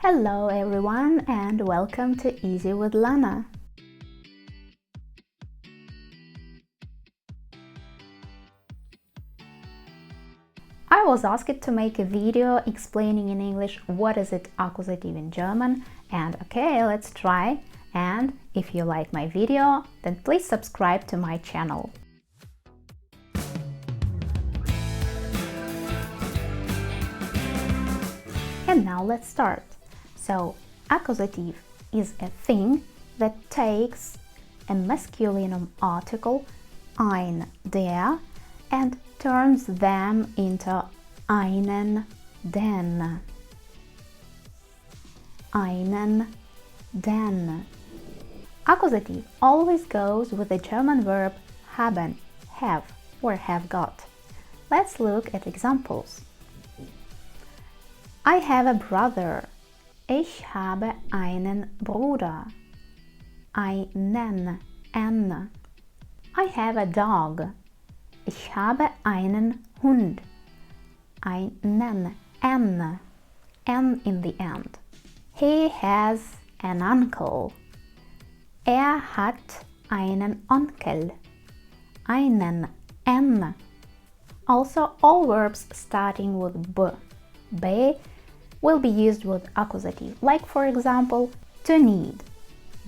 Hello everyone and welcome to Easy with Lana. I was asked to make a video explaining in English what is it Akkusativ in German, and okay, let's try. And if you like my video, then please subscribe to my channel. And now let's start. So, Akkusativ is a thing that takes a masculine article, ein, der, and turns them into einen, den. Einen, den. Akkusativ always goes with the German verb haben, have, or have got. Let's look at examples. I have a brother. Ich habe einen Bruder. Einen, en. I have a dog. Ich habe einen Hund. Einen, en. En in the end. He has an uncle. Hat einen Onkel. Einen, en. Also, all verbs starting with b. Be will be used with accusative, like for example, to need,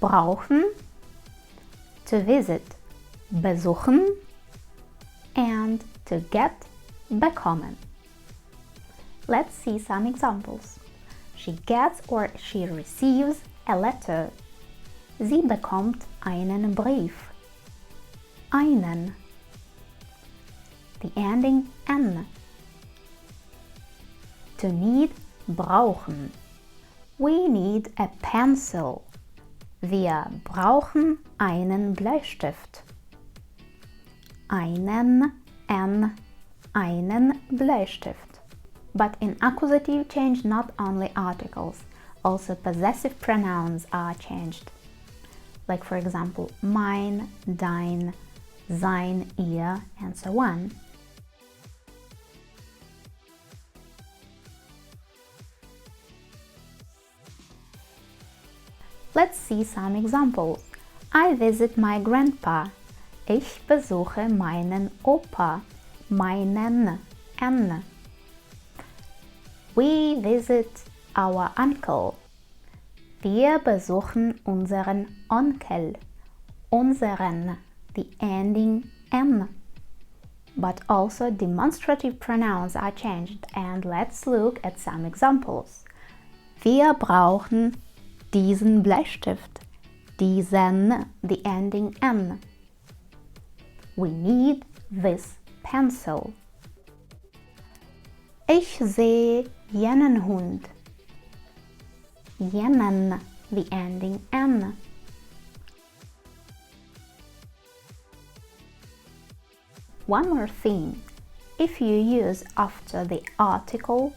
brauchen, to visit, besuchen, and to get, bekommen. Let's see some examples. She gets or she receives a letter. Sie bekommt einen Brief. Einen. The ending en. To need, brauchen. We need a pencil. Wir brauchen einen Bleistift. Einen Bleistift. But in accusative change not only articles, also possessive pronouns are changed. Like for example, mein, dein, sein, ihr, and so on. Let's see some examples. I visit my grandpa. Ich besuche meinen Opa. Meinen, en. We visit our uncle. Wir besuchen unseren Onkel. Unseren, the ending en. But also demonstrative pronouns are changed, and let's look at some examples. Wir brauchen diesen Bleistift. Diesen, the ending en. We need this pencil. Ich sehe jenen Hund. Jenen, the ending en. One more thing. If you use after the article,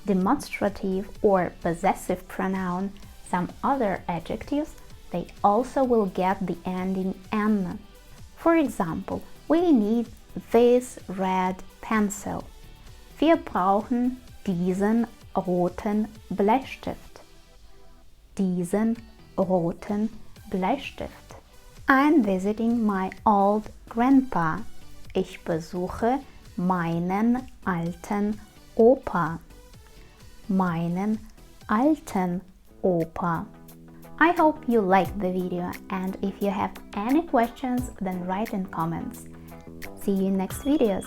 demonstrative or possessive pronoun some other adjectives, they also will get the ending en. For example, we need this red pencil. Wir brauchen diesen roten Bleistift. Diesen roten Bleistift. I'm visiting my old grandpa. Ich besuche meinen alten Opa. Meinen alten Opa. I hope you liked the video, and if you have any questions, then write in comments. See you in next videos.